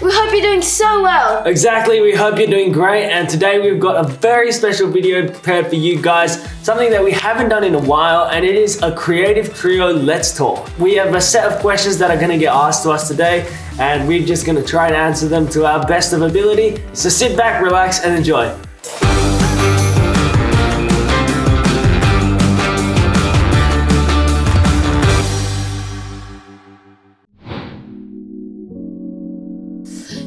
We hope you're doing so well. Exactly, we hope you're doing great, and today we've got a very special video prepared for you guys, something that we haven't done in a while, and it is a creative trio Let's Talk. We have a set of questions that are going to get asked to us today, and we're just going to try and answer them to our best of ability. So sit back, relax, and enjoy.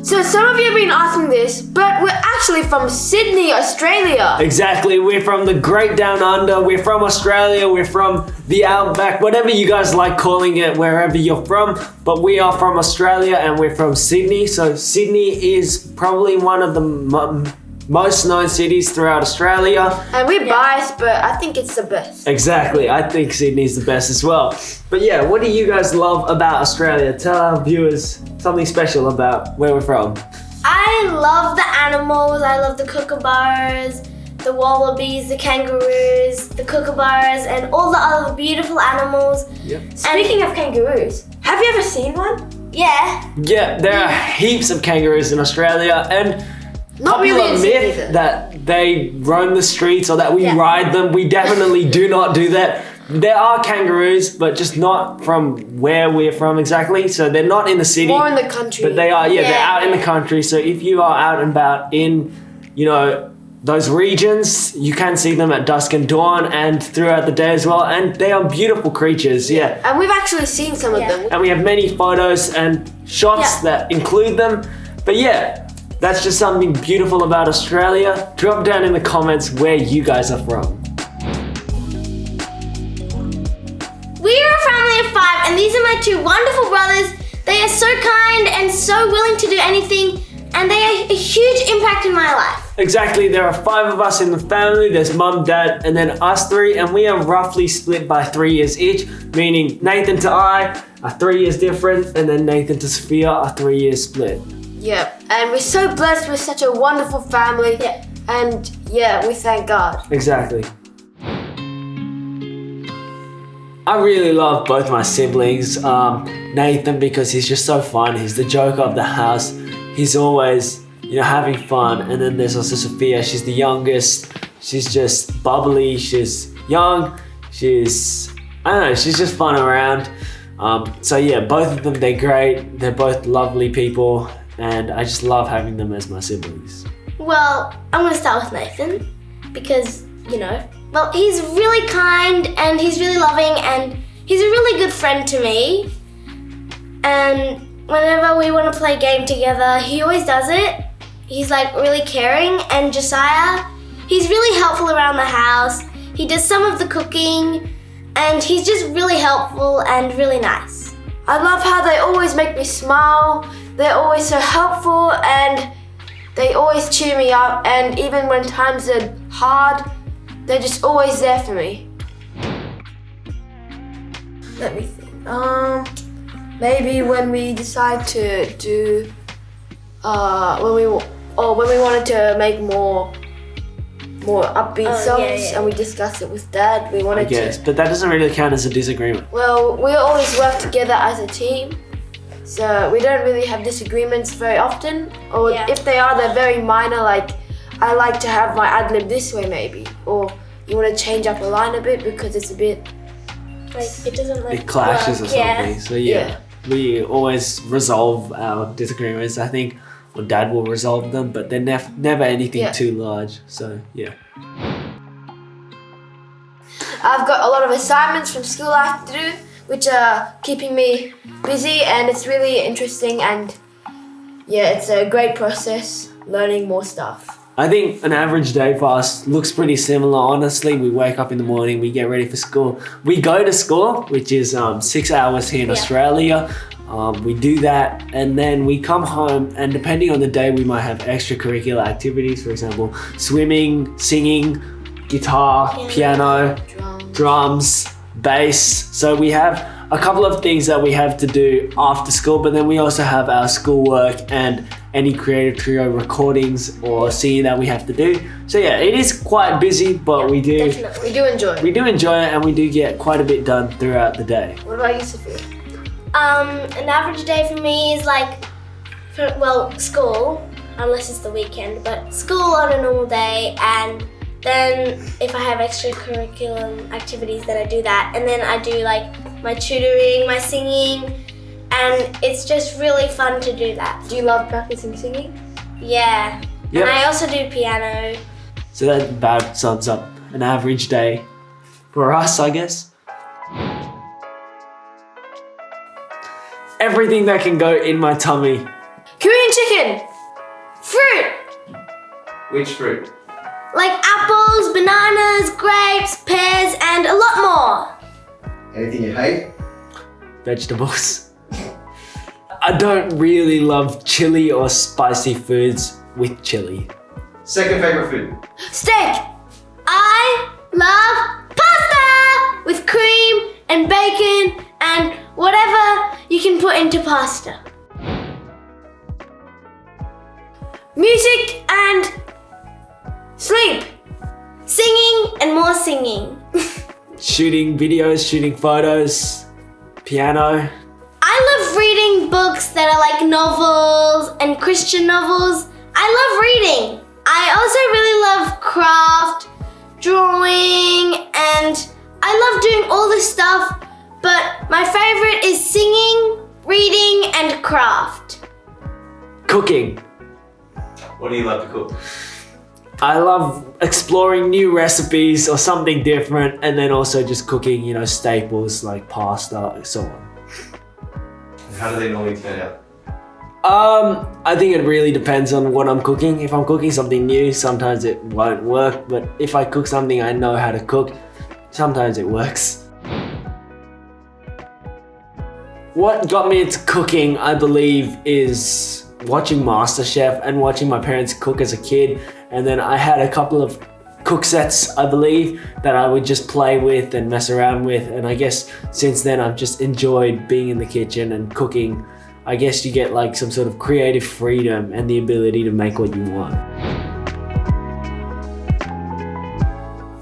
So some of you have been asking this, but we're actually from Sydney, Australia. Exactly, we're from the Great Down Under, we're from Australia, we're from the Outback, whatever you guys like calling it, wherever you're from. But we are from Australia and we're from Sydney. So Sydney is probably one of the most known cities throughout Australia. And we're biased, but I think it's the best. Exactly, I think Sydney's the best as well. But yeah, what do you guys love about Australia? Tell our viewers something special about where we're from. I love the animals. I love the kookaburras, the wallabies, the kangaroos, the kookaburras, and all the other beautiful animals. Yep. Speaking of kangaroos, have you ever seen one? Yeah. Yeah, there are heaps of kangaroos in Australia, and Not really popular in Sydney, myth though. that they roam the streets or that we Yeah. ride them. We definitely do not do that. There are kangaroos, but just not from where we're from exactly. So they're not in the city. More in the country. But they are, they're Yeah. out in the country. So if you are out and about in, those regions, you can see them at dusk and dawn and throughout the day as well. And they are beautiful creatures, yeah. And we've actually seen some of Yeah. them. And we have many photos and shots that include them. But yeah, that's just something beautiful about Australia. Drop down in the comments where you guys are from. We are a family of 5, and these are my 2 wonderful brothers. They are so kind and so willing to do anything, and they are a huge impact in my life. Exactly, there are 5 of us in the family. There's mum, dad, and then us 3, and we are roughly split by 3 years each, meaning Nathan to I are 3 years different, and then Nathan to Sophia are 3 years split. Yep. And we're so blessed with such a wonderful family. Yeah. And yeah, we thank God. Exactly. I really love both my siblings. Nathan, because he's just so fun. He's the joker of the house. He's always, having fun. And then there's also Sophia. She's the youngest. She's just bubbly. She's young. She's just fun around. So yeah, both of them, they're great. They're both lovely people. And I just love having them as my siblings. Well, I'm going to start with Nathan because, well, he's really kind and he's really loving and he's a really good friend to me. And whenever we want to play a game together, he always does it. He's like really caring. And Josiah, he's really helpful around the house. He does some of the cooking and he's just really helpful and really nice. I love how they always make me smile. They're always so helpful and they always cheer me up. And even when times are hard, they're just always there for me. Let me think. Maybe when we decide to do, when we wanted to make more upbeat songs, and we discussed it with Dad. We wanted to. But that doesn't really count as a disagreement. Well, we always work together as a team, so we don't really have disagreements very often. Or if they are, they're very minor. Like, I like to have my ad lib this way, maybe, or you want to change up a line a bit because it's a bit. Like, it doesn't It clashes or something. Yeah. So yeah, we always resolve our disagreements. I think, or Dad will resolve them, but they're never anything too large. So yeah. I've got a lot of assignments from school I have to do, which are keeping me busy, and it's really interesting. And yeah, it's a great process learning more stuff. I think an average day for us looks pretty similar. Honestly, we wake up in the morning, we get ready for school. We go to school, which is 6 hours here in Australia. We do that, and then we come home, and depending on the day, we might have extracurricular activities. For example, swimming, singing, guitar, piano, drums, bass. So we have a couple of things that we have to do after school, but then we also have our schoolwork and any creative trio recordings or singing that we have to do. So yeah, it is quite busy, but we do enjoy it. We do enjoy it, and we do get quite a bit done throughout the day. What about you, Sophia? An average day for me is like School, unless it's the weekend, but school on a normal day, and then if I have extracurricular activities, then I do that, and then I do like my tutoring, my singing, and it's just really fun to do that. Do you love practicing singing? Yeah. Yep. And I also do piano. So that about sums up an average day for us, I guess. Everything that can go in my tummy. Korean chicken! Fruit! Which fruit? Like apples, bananas, grapes, pears, and a lot more. Anything you hate? Vegetables. I don't really love chili or spicy foods with chili. Second favorite food? Steak! I love pasta! With cream and bacon and whatever you can put into pasta. Music and sleep. Singing and more singing. Shooting videos, shooting photos, piano. I love reading books that are like novels and Christian novels. I love reading. I also really love craft, drawing, and I love doing all this stuff, but my favorite is singing, reading, and craft. Cooking. What do you love to cook? I love exploring new recipes or something different, and then also just cooking, staples like pasta and so on. How do they normally turn out? I think it really depends on what I'm cooking. If I'm cooking something new, sometimes it won't work, but if I cook something I know how to cook, sometimes it works. What got me into cooking, I believe, is watching MasterChef and watching my parents cook as a kid. And then I had a couple of cook sets, I believe, that I would just play with and mess around with. And I guess since then I've just enjoyed being in the kitchen and cooking. I guess you get like some sort of creative freedom and the ability to make what you want.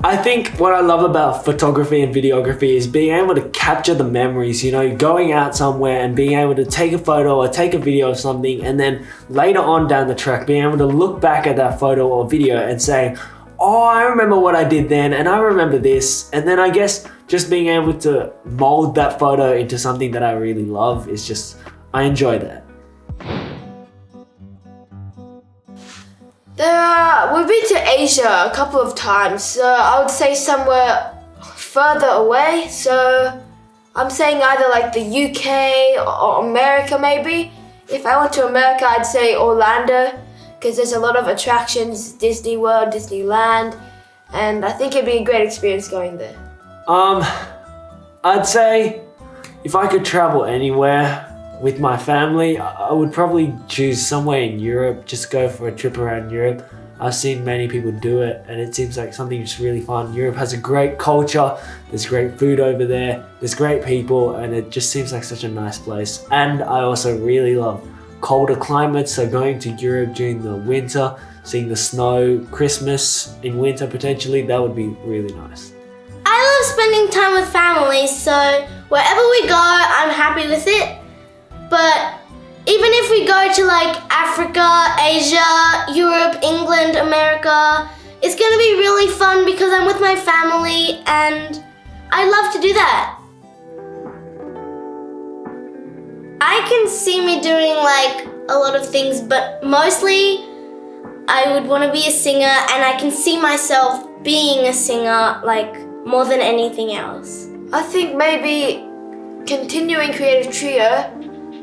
I think what I love about photography and videography is being able to capture the memories, going out somewhere and being able to take a photo or take a video of something, and then later on down the track, being able to look back at that photo or video and say, oh, I remember what I did then, and I remember this. And then I guess just being able to mold that photo into something that I really love is just, I enjoy that. We've been to Asia a couple of times, so I would say somewhere further away. So I'm saying either like the UK or America maybe. If I went to America, I'd say Orlando, because there's a lot of attractions, Disney World, Disneyland, and I think it'd be a great experience going there. I'd say if I could travel anywhere with my family, I would probably choose somewhere in Europe, just go for a trip around Europe. I've seen many people do it, and it seems like something just really fun. Europe has a great culture, there's great food over there, there's great people, and it just seems like such a nice place. And I also really love colder climates, so going to Europe during the winter, seeing the snow, Christmas in winter potentially, that would be really nice. I love spending time with family, so wherever we go, I'm happy with it. But even if we go to like Africa, Asia, Europe, England, America, it's gonna be really fun because I'm with my family and I love to do that. I can see me doing like a lot of things, but mostly I would want to be a singer, and I can see myself being a singer like more than anything else. I think maybe continuing creative trio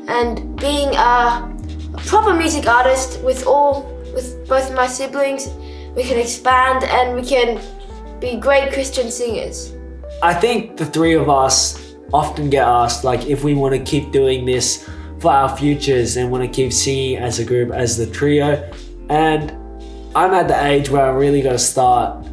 and being a proper music artist with both my siblings, we can expand and we can be great Christian singers. I think the three of us often get asked like if we want to keep doing this for our futures and want to keep singing as a group, as the trio. And I'm at the age where I really got to start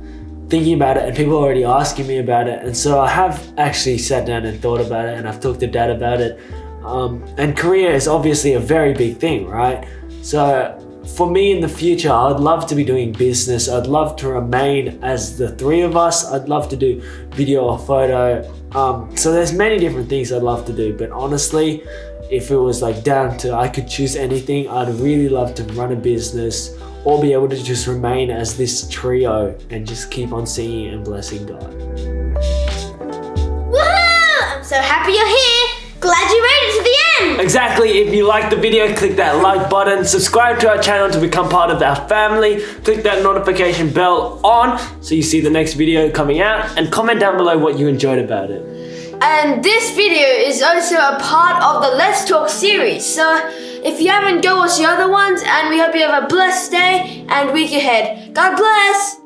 thinking about it, and people are already asking me about it. And so I have actually sat down and thought about it, and I've talked to Dad about it. And career is obviously a very big thing, right? So for me in the future, I'd love to be doing business. I'd love to remain as the three of us. I'd love to do video or photo. So there's many different things I'd love to do, but honestly, if it was like down to I could choose anything, I'd really love to run a business or be able to just remain as this trio and just keep on singing and blessing God. Woohoo! I'm so happy you're here. Glad you made it to the end. Exactly. If you liked the video, click that like button, subscribe to our channel to become part of our family, click that notification bell on so you see the next video coming out, and comment down below what you enjoyed about it. And this video is also a part of the Let's Talk series. So if you haven't, go watch the other ones, and we hope you have a blessed day and week ahead. God bless!